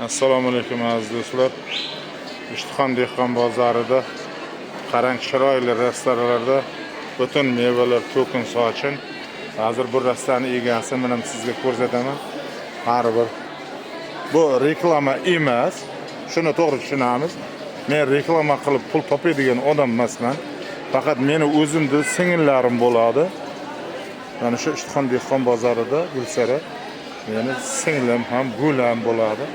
Assalomu alaykum aziz do'stlar. Ishtixon dehqon bozorida qarang chiroyli rastalarda butun mevalar to'kin sochin. Hozir bu rastani egasi men sizga ko'rsataman. Har bir bu reklama emas. Shuni to'g'ri tushunamiz. Men reklama qilib pul topadigan odam emasman. Faqat meni o'zimning singillarim bo'ladi. Mana shu Ishtixon dehqon bozorida Gulsara meni singlim ham gulam bo'ladi.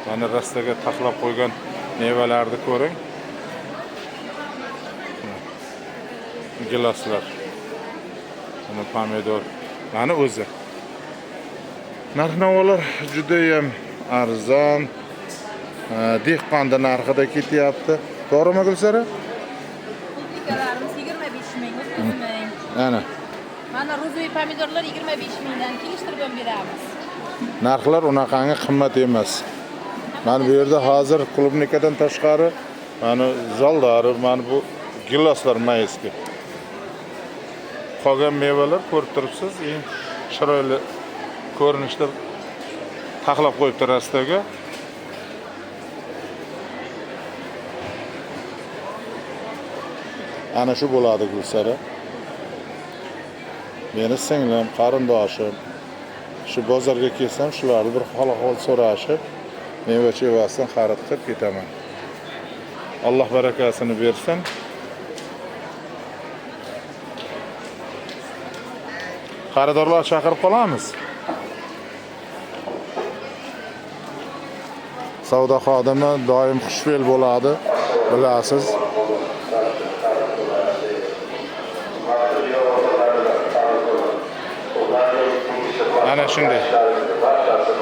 Mana rastaga taxlab qo'ygan mevalarni ko'ring. Gilaslar. Mana pomidor. Mana o'zi. Narx-navolar juda ham arzon. Dehqonda narxida ketyapti. To'g'rimi Gulsara? Pultikalarimiz 25 ming, 30 ming. Ana. Mana ro'zoy pomidorlar 25 mingdan kelishtirib ham beramiz. Narxlar unaqangi qimmat emas. Mana bu yerda hozir klubnikadan tashqari mana zaldari, mana bu gilaslar mayski. Qolgan mevalar ko'rib turibsiz, eng chiroyli ko'rinishda taxlab qo'yibdi rastaga. Ana shu bo'ladi Gulsara. Meni singlim, qarindoshim. Shu bozorga kelsam, shularni bir hol-ahvol so'rashib, meva-chevasini xarid qilib ketaman. Alloh barakasini bersin. Xaridorlar chaqirib qolamiz. Savdo xodimi doim xushfe'l bo'ladi, bilasiz. Ana shunday.